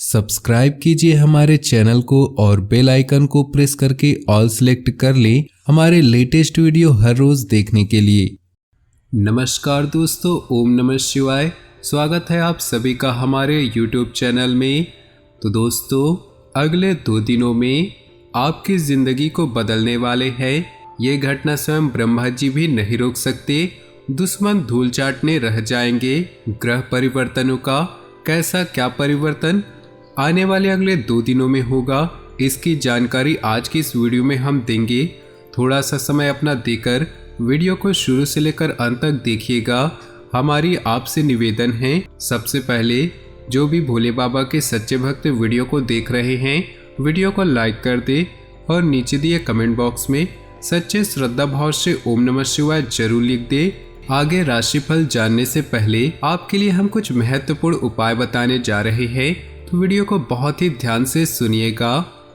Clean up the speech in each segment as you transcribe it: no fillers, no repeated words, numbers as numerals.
Subscribe कीजिए हमारे channel को और बेल आइकन को प्रेस करके ऑल सेलेक्ट कर लें हमारे लेटेस्ट वीडियो हर रोज देखने के लिए। नमस्कार दोस्तों, ओम नमः शिवाय। स्वागत है आप सभी का हमारे YouTube चैनल में। तो दोस्तों, अगले 2 दिनों में आपकी ज़िंदगी को बदलने वाले हैं। ये घटना स्वयं ब्रह्मा जी भी नहीं रोक सकते। दुश्मन धूल चाटने रह जाएंगे। ग्रह परिवर्तनों का कैसा क्या परिवर्तन आने वाले अगले 2 दिनों में होगा, इसकी जानकारी आज की इस वीडियो में हम देंगे। थोड़ा सा समय अपना देकर वीडियो को शुरू से लेकर अंत तक देखिएगा। हमारी आपसे निवेदन है, सबसे पहले जो भी भोले बाबा के सच्चे भक्त वीडियो को देख रहे हैं, वीडियो को लाइक कर दे और नीचे दिए कमेंट बॉक्स में सच्चे श्रद्धा भाव से ओम नमः शिवाय जरूर लिख दे। आगे राशिफल जानने से पहले आपके लिए हम कुछ महत्वपूर्ण उपाय बताने जा रहे हैं, तो वीडियो को बहुत ही ध्यान से सुनिएगा।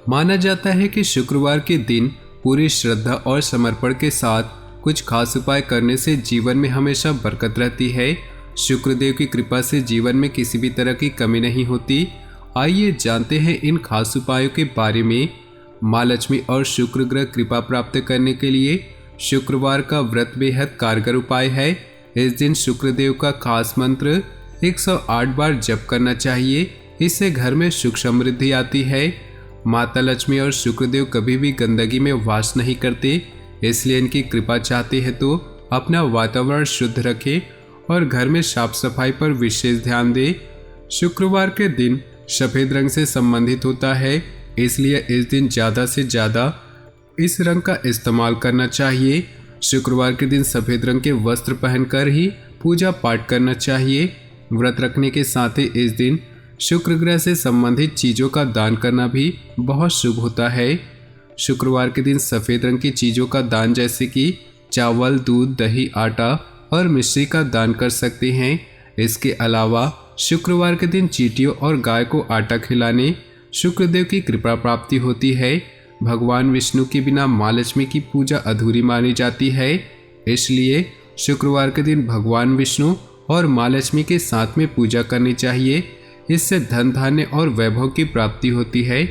माना जाता है कि शुक्रवार के दिन पूरी श्रद्धा और समर्पण के साथ कुछ खास उपाय करने से जीवन में हमेशा बरकत रहती है। शुक्रदेव की कृपा से जीवन में किसी भी तरह की कमी नहीं होती। आइए जानते हैं इन खास उपायों के बारे में। माँ लक्ष्मी और शुक्र ग्रह कृपा प्राप्त करने के लिए शुक्रवार का व्रत बेहद कारगर उपाय है। इस दिन शुक्रदेव का खास मंत्र 108 बार जप करना चाहिए। इससे घर में सुख समृद्धि आती है। माता लक्ष्मी और शुक्रदेव कभी भी गंदगी में वास नहीं करते, इसलिए इनकी कृपा चाहते हैं तो अपना वातावरण शुद्ध रखें और घर में साफ सफाई पर विशेष ध्यान दें। शुक्रवार के दिन सफ़ेद रंग से संबंधित होता है, इसलिए इस दिन ज़्यादा से ज़्यादा इस रंग का इस्तेमाल करना चाहिए। शुक्रवार के दिन सफ़ेद रंग के वस्त्र पहनकर ही पूजा पाठ करना चाहिए। व्रत रखने के साथ ही इस दिन शुक्र ग्रह से संबंधित चीज़ों का दान करना भी बहुत शुभ होता है। शुक्रवार के दिन सफ़ेद रंग की चीज़ों का दान जैसे कि चावल, दूध, दही, आटा और मिश्री का दान कर सकते हैं। इसके अलावा शुक्रवार के दिन चींटियों और गाय को आटा खिलाने शुक्रदेव की कृपा प्राप्ति होती है। भगवान विष्णु के बिना माँ लक्ष्मी की पूजा अधूरी मानी जाती है, इसलिए शुक्रवार के दिन भगवान विष्णु और माँ लक्ष्मी के साथ में पूजा करनी चाहिए। इससे धन धान्य और वैभव की प्राप्ति होती है।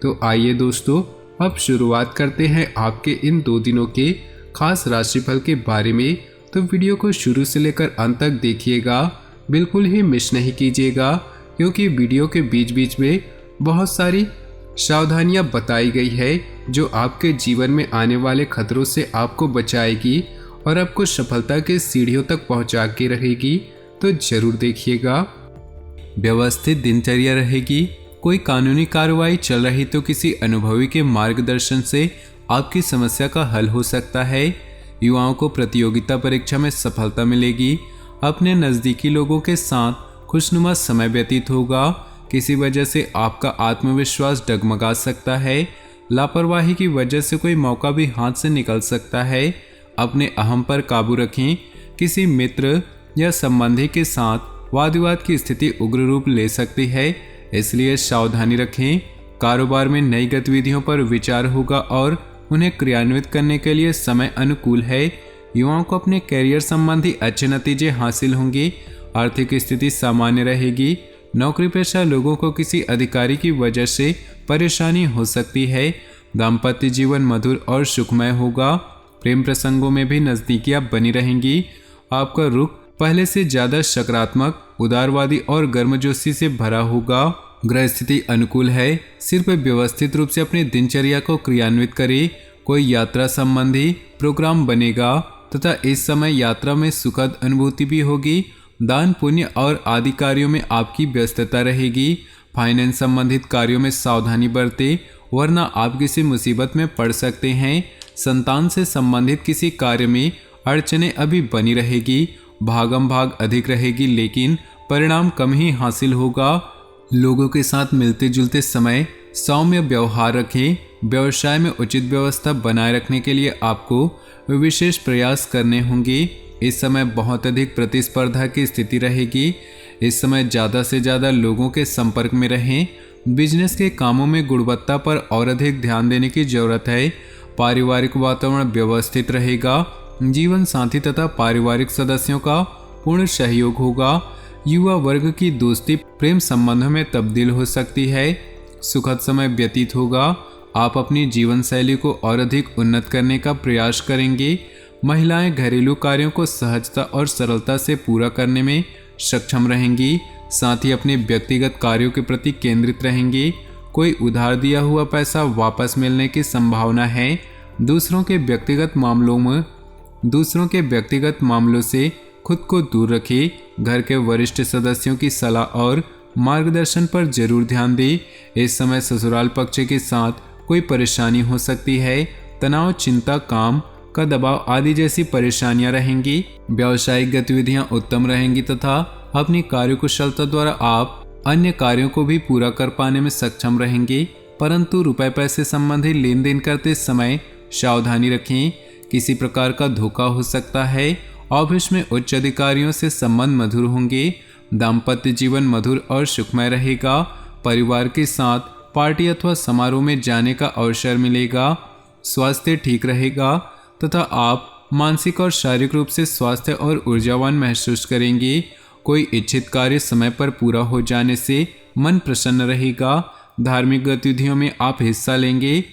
तो आइए दोस्तों, अब शुरुआत करते हैं आपके इन 2 दिनों के खास राशिफल के बारे में। तो वीडियो को शुरू से लेकर अंत तक देखिएगा, बिल्कुल ही मिस नहीं कीजिएगा, क्योंकि वीडियो के बीच बीच में बहुत सारी सावधानियां बताई गई है जो आपके जीवन में आने वाले खतरों से आपको बचाएगी और आपको सफलता के सीढ़ियों तक पहुंचा के रहेगी। तो जरूर देखिएगा। व्यवस्थित दिनचर्या रहेगी। कोई कानूनी कार्रवाई चल रही तो किसी अनुभवी के मार्गदर्शन से आपकी समस्या का हल हो सकता है। युवाओं को प्रतियोगिता परीक्षा में सफलता मिलेगी। अपने नज़दीकी लोगों के साथ खुशनुमा समय व्यतीत होगा। किसी वजह से आपका आत्मविश्वास डगमगा सकता है। लापरवाही की वजह से कोई मौका भी हाथ से निकल सकता है। अपने अहम पर काबू रखें। किसी मित्र या संबंधी के साथ वाद विवाद की स्थिति उग्र रूप ले सकती है, इसलिए सावधानी रखें। कारोबार में नई गतिविधियों पर विचार होगा और उन्हें क्रियान्वित करने के लिए समय अनुकूल है। युवाओं को अपने कैरियर संबंधी अच्छे नतीजे हासिल होंगे। आर्थिक स्थिति सामान्य रहेगी। नौकरी पेशा लोगों को किसी अधिकारी की वजह से परेशानी हो सकती है। दाम्पत्य जीवन मधुर और सुखमय होगा। प्रेम प्रसंगों में भी नज़दीकियां बनी रहेंगी। आपका रुख पहले से ज़्यादा सकारात्मक, उदारवादी और गर्मजोशी से भरा होगा। ग्रह स्थिति अनुकूल है। सिर्फ व्यवस्थित रूप से अपनी दिनचर्या को क्रियान्वित करें। कोई यात्रा संबंधी प्रोग्राम बनेगा तथा इस समय यात्रा में सुखद अनुभूति भी होगी। दान पुण्य और आदि कार्यों में आपकी व्यस्तता रहेगी। फाइनेंस संबंधित कार्यों में सावधानी बरतें, वरना आप किसी मुसीबत में पड़ सकते हैं। संतान से संबंधित किसी कार्य में अड़चनें अभी बनी रहेगी। भागम भाग अधिक रहेगी, लेकिन परिणाम कम ही हासिल होगा। लोगों के साथ मिलते जुलते समय सौम्य व्यवहार रखें। व्यवसाय में उचित व्यवस्था बनाए रखने के लिए आपको विशेष प्रयास करने होंगे। इस समय बहुत अधिक प्रतिस्पर्धा की स्थिति रहेगी। इस समय ज़्यादा से ज़्यादा लोगों के संपर्क में रहें। बिजनेस के कामों में गुणवत्ता पर और अधिक ध्यान देने की जरूरत है। पारिवारिक वातावरण व्यवस्थित रहेगा। जीवन साथी तथा पारिवारिक सदस्यों का पूर्ण सहयोग होगा। युवा वर्ग की दोस्ती प्रेम संबंधों में तब्दील हो सकती है। सुखद समय व्यतीत होगा। आप अपनी जीवन शैली को और अधिक उन्नत करने का प्रयास करेंगे। महिलाएं घरेलू कार्यों को सहजता और सरलता से पूरा करने में सक्षम रहेंगी। साथ ही अपने व्यक्तिगत कार्यों के प्रति केंद्रित रहेंगी। कोई उधार दिया हुआ पैसा वापस मिलने की संभावना है। दूसरों के व्यक्तिगत मामलों से खुद को दूर रखें। घर के वरिष्ठ सदस्यों की सलाह और मार्गदर्शन पर जरूर ध्यान दें। इस समय ससुराल पक्ष के साथ कोई परेशानी हो सकती है। तनाव, चिंता, काम का दबाव आदि जैसी परेशानियां रहेंगी। व्यावसायिक गतिविधियां उत्तम रहेंगी तथा अपनी कार्यकुशलता द्वारा आप अन्य कार्यों को भी पूरा कर पाने में सक्षम रहेंगे। परंतु रुपए पैसे संबंधी लेन देन करते समय सावधानी रखें। किसी प्रकार का धोखा हो सकता है। ऑफिस में उच्च अधिकारियों से संबंध मधुर होंगे। दाम्पत्य जीवन मधुर और सुखमय रहेगा। परिवार के साथ पार्टी अथवा समारोह में जाने का अवसर मिलेगा। स्वास्थ्य ठीक रहेगा तथा आप मानसिक और शारीरिक रूप से स्वास्थ्य और ऊर्जावान महसूस करेंगे। कोई इच्छित कार्य समय पर पूरा हो जाने से मन प्रसन्न रहेगा। धार्मिक गतिविधियों में आप हिस्सा लेंगे।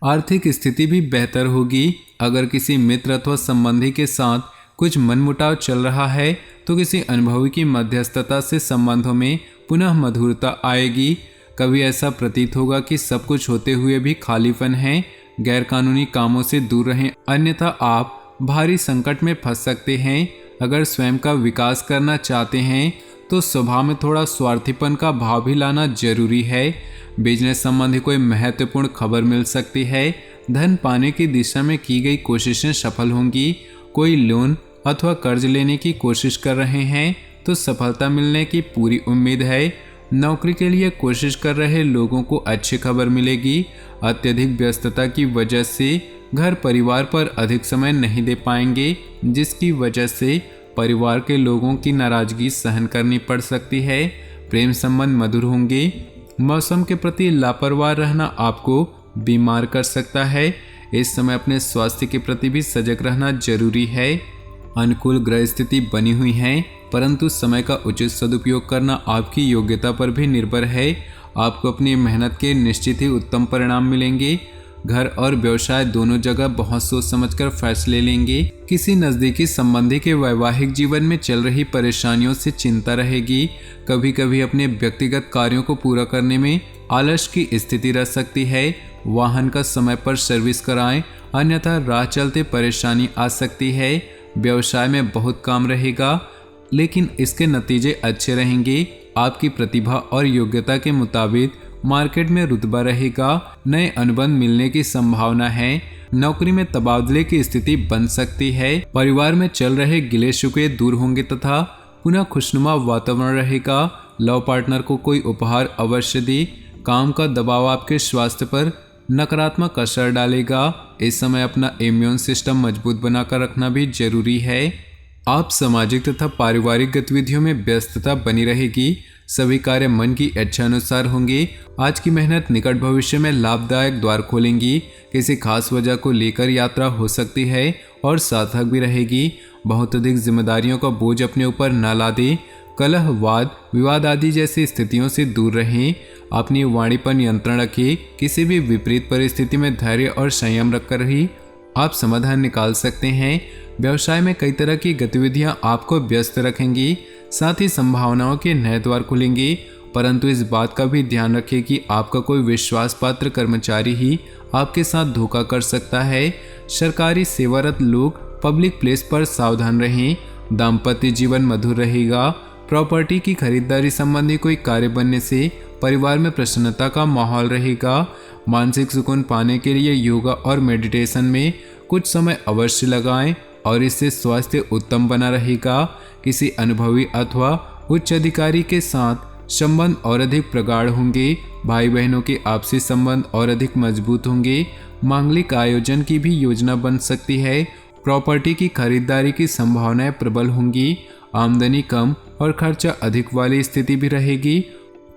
आर्थिक स्थिति भी बेहतर होगी। अगर किसी मित्र अथवा संबंधी के साथ कुछ मनमुटाव चल रहा है तो किसी अनुभवी की मध्यस्थता से संबंधों में पुनः मधुरता आएगी। कभी ऐसा प्रतीत होगा कि सब कुछ होते हुए भी खालीपन है। गैरकानूनी कामों से दूर रहें, अन्यथा आप भारी संकट में फंस सकते हैं। अगर स्वयं का विकास करना चाहते हैं तो स्वभाव में थोड़ा स्वार्थीपन का भाव भी लाना जरूरी है। बिजनेस संबंधी कोई महत्वपूर्ण खबर मिल सकती है। धन पाने की दिशा में की गई कोशिशें सफल होंगी। कोई लोन अथवा कर्ज लेने की कोशिश कर रहे हैं तो सफलता मिलने की पूरी उम्मीद है। नौकरी के लिए कोशिश कर रहे लोगों को अच्छी खबर मिलेगी। अत्यधिक व्यस्तता की वजह से घर परिवार पर अधिक समय नहीं दे पाएंगे, जिसकी वजह से परिवार के लोगों की नाराजगी सहन करनी पड़ सकती है। प्रेम संबंध मधुर होंगे। मौसम के प्रति लापरवाह रहना आपको बीमार कर सकता है। इस समय अपने स्वास्थ्य के प्रति भी सजग रहना जरूरी है। अनुकूल ग्रह स्थिति बनी हुई है, परंतु समय का उचित सदुपयोग करना आपकी योग्यता पर भी निर्भर है। आपको अपनी मेहनत के निश्चित ही उत्तम परिणाम मिलेंगे। घर और व्यवसाय दोनों जगह बहुत सोच समझकर फैसले लेंगे। किसी नज़दीकी संबंधी के वैवाहिक जीवन में चल रही परेशानियों से चिंता रहेगी। कभी कभी अपने व्यक्तिगत कार्यों को पूरा करने में आलस की स्थिति रह सकती है। वाहन का समय पर सर्विस कराएं, अन्यथा राह चलते परेशानी आ सकती है। व्यवसाय में बहुत काम रहेगा, लेकिन इसके नतीजे अच्छे रहेंगे। आपकी प्रतिभा और योग्यता के मुताबिक मार्केट में रुतबा रहेगा। नए अनुबंध मिलने की संभावना है। नौकरी में तबादले की स्थिति बन सकती है। परिवार में चल रहे गिले शिकवे दूर होंगे तथा पुनः खुशनुमा वातावरण रहेगा। लव पार्टनर को कोई उपहार अवश्य दे। काम का दबाव आपके स्वास्थ्य पर नकारात्मक असर डालेगा। इस समय अपना इम्यून सिस्टम मजबूत बनाकर रखना भी जरूरी है। आप सामाजिक तथा पारिवारिक गतिविधियों में व्यस्तता बनी रहेगी। सभी कार्य मन की इच्छा अनुसार होंगे। आज की मेहनत निकट भविष्य में लाभदायक द्वार खोलेंगी। किसी खास वजह को लेकर यात्रा हो सकती है और सार्थक भी रहेगी। बहुत अधिक जिम्मेदारियों का बोझ अपने ऊपर न ला दें। कलह, वाद विवाद आदि जैसी स्थितियों से दूर रहें। अपनी वाणी पर नियंत्रण रखें। किसी भी विपरीत परिस्थिति में धैर्य और संयम रखकर ही आप समाधान निकाल सकते हैं। व्यवसाय में कई तरह की गतिविधियां आपको व्यस्त रखेंगी। साथ ही संभावनाओं के नए द्वार खुलेंगे, परंतु इस बात का भी ध्यान रखें कि आपका कोई विश्वास पात्र कर्मचारी ही आपके साथ धोखा कर सकता है। सरकारी सेवारत लोग पब्लिक प्लेस पर सावधान रहें। दाम्पत्य जीवन मधुर रहेगा। प्रॉपर्टी की खरीदारी संबंधी कोई कार्य बनने से परिवार में प्रसन्नता का माहौल रहेगा। मानसिक सुकून पाने के लिए योगा और मेडिटेशन में कुछ समय अवश्य लगाएं और इससे स्वास्थ्य उत्तम बना रहेगा। किसी अनुभवी अथवा उच्च अधिकारी के साथ संबंध और अधिक प्रगाढ़ होंगे। भाई बहनों के आपसी संबंध और अधिक मजबूत होंगे। मांगलिक आयोजन की भी योजना बन सकती है। प्रॉपर्टी की खरीदारी की संभावनाएं प्रबल होंगी। आमदनी कम और खर्चा अधिक वाली स्थिति भी रहेगी।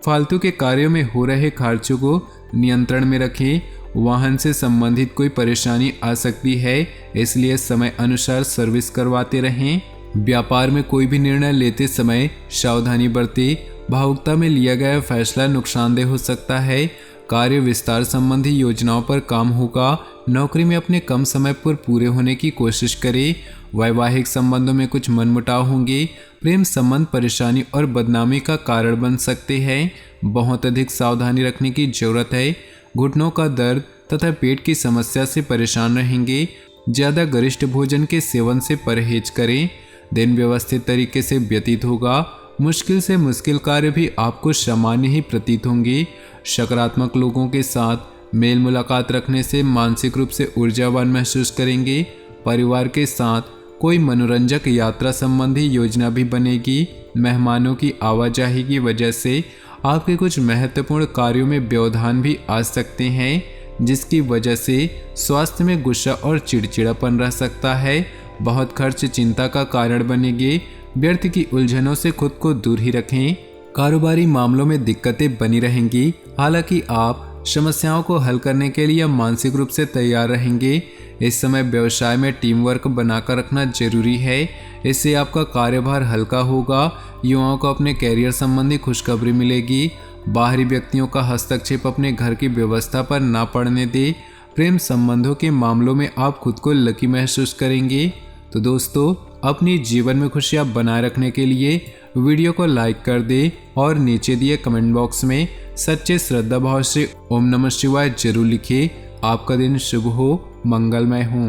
फालतू के कार्यों में हो रहे खर्चों को नियंत्रण में रखें। वाहन से संबंधित कोई परेशानी आ सकती है, इसलिए समय अनुसार सर्विस करवाते रहें। व्यापार में कोई भी निर्णय लेते समय सावधानी बरतें। भावुकता में लिया गया फैसला नुकसानदेह हो सकता है। कार्य विस्तार संबंधी योजनाओं पर काम होगा। नौकरी में अपने कम समय पर पूरे होने की कोशिश करें। वैवाहिक संबंधों में कुछ मनमुटाव होंगे। प्रेम संबंध परेशानी और बदनामी का कारण बन सकते हैं। बहुत अधिक सावधानी रखने की जरूरत है। घुटनों का दर्द तथा पेट की समस्या से परेशान रहेंगे। ज़्यादा गरिष्ठ भोजन के सेवन से परहेज करें। दिन व्यवस्थित तरीके से व्यतीत होगा। मुश्किल से मुश्किल कार्य भी आपको सामान्य ही प्रतीत होंगे। सकारात्मक लोगों के साथ मेल मुलाकात रखने से मानसिक रूप से ऊर्जावान महसूस करेंगे। परिवार के साथ कोई मनोरंजक यात्रा संबंधी योजना भी बनेगी। मेहमानों की आवाजाही की वजह से आपके कुछ महत्वपूर्ण कार्यों में व्यवधान भी आ सकते हैं, जिसकी वजह से स्वास्थ्य में गुस्सा और चिड़चिड़ापन रह सकता है। बहुत खर्च चिंता का कारण बनेंगे। व्यर्थ की उलझनों से खुद को दूर ही रखें। कारोबारी मामलों में दिक्कतें बनी रहेंगी। हालांकि आप समस्याओं को हल करने के लिए मानसिक रूप से तैयार रहेंगे। इस समय व्यवसाय में टीम वर्क बनाकर रखना जरूरी है। इससे आपका कार्यभार हल्का होगा। युवाओं को अपने कैरियर संबंधी खुशखबरी मिलेगी। बाहरी व्यक्तियों का हस्तक्षेप अपने घर की व्यवस्था पर ना पड़ने दे। प्रेम संबंधों के मामलों में आप खुद को लकी महसूस करेंगे। तो दोस्तों, अपनी जीवन में खुशियाँ बनाए रखने के लिए वीडियो को लाइक कर दे और नीचे दिए कमेंट बॉक्स में सच्चे श्रद्धा भाव से ओम नमः शिवाय जरूर लिखिए। आपका दिन शुभ हो, मंगलमय हो।